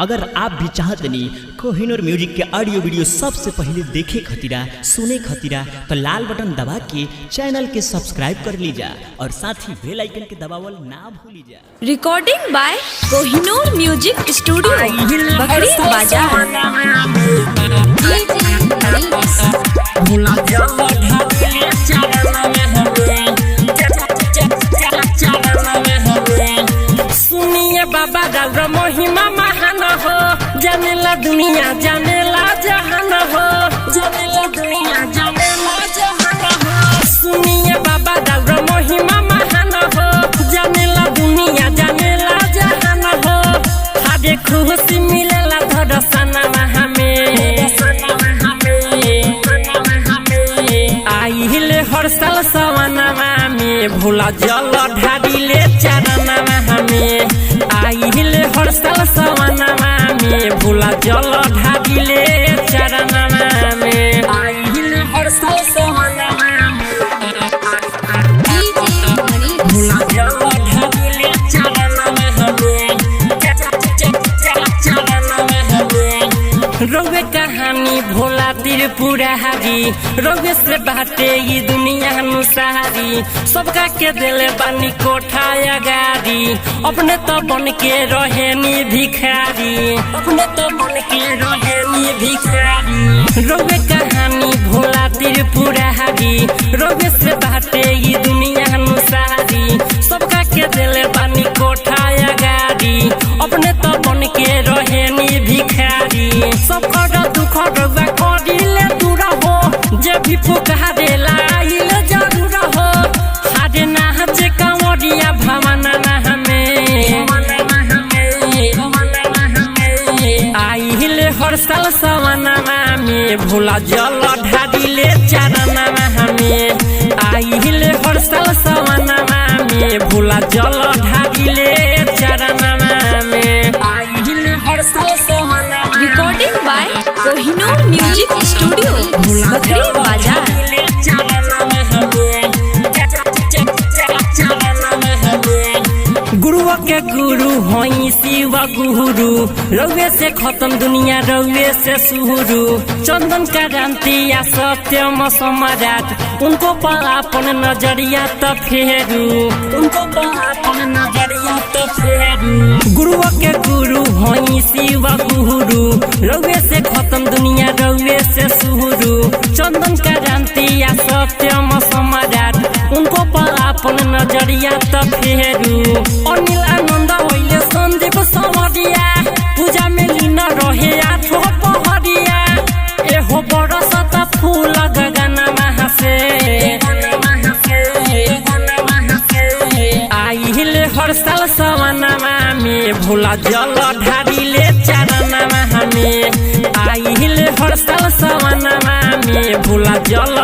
अगर आप भी चाहते नहीं कोहिनूर म्यूजिक के ऑडियो वीडियो सबसे पहले देखे खतीरा सुने खतीरा तो लाल बटन दबा के चैनल के सब्सक्राइब कर लीजा और साथ ही बेल आइकन के दबावल ना भूलिजा। Recording by Kohinoor music studio Bakri Bazar. सुनिए बाबा दाऊरा महिमा महान हो, जानेला दुनिया जानेला जहान हो, जानेला दुनिया जानेला जहान हो। सुनिए बाबा दाऊरा महिमा महान हो, जानेला दुनिया जानेला जहान हो। हादे खुशी मिलेला धरसना हमें आइले हर साल सवनमा में भोला जल ढाडिले चरणमा हमें आइले हर साल सवनमा में भोला जल ढाडिले चरणमा में आइले हर साल सवनमा भोला जल ढाडिले चरणमा हमें रौवे कहानी भोला त्रिपुरारी रौवे से बाटे ये दुनिया अनुसारी सबका के दिले बानी कोठा गाड़ी अपने तो बन के रहे नी भिखारी अपने तो बन के रहे नी भिखारी रौवे कहानी भोला त्रिपुरारी रौवे से बाटे ये दुनिया अनुसारी सबका के दिले बानी कोठा गाड़ी अपने तो बन के रहे नी भिखारी सबका दुख रौवा करिले दूर हो जे भी पुकारेला आइले जरूर हो हादे नाचे कांवरिया भवना ना हमें आइले हर साल सवनमा में भोला जल ढाडिले चरणमा हमें आइले हर साल सवनमा में भोला जल ढाडिले चरणमा में आइले हर साल सवनमा। Recording by Kohinoor music studio Bakri Bazar. गुरु के गुरु होई शिव गुरु रौवे से खत्म दुनिया रौवे से शुरू चंदन का क्रांति या सत्यम सम्राट उनको पर अपन नजरिया तो फेरू उनको पर अपन नजरिया तो फेरू गुरु के गुरु होई शिव गुरु रौवे से खत्म दुनिया रौवे से शुरू चंदन का क्रांति या सत्यम सम्राट उनको पर अपन नजरिया तो फेरू अनिल आनंद होइले संदीप समरिया पूजा में लीन रहे आठो पहरिया एहो बरसत फूल गगनमा हसे आइले हर साल सवनमा में भोला जल ढाडिले चरणमा हमें आइले हर साल सवनमा में भोला जल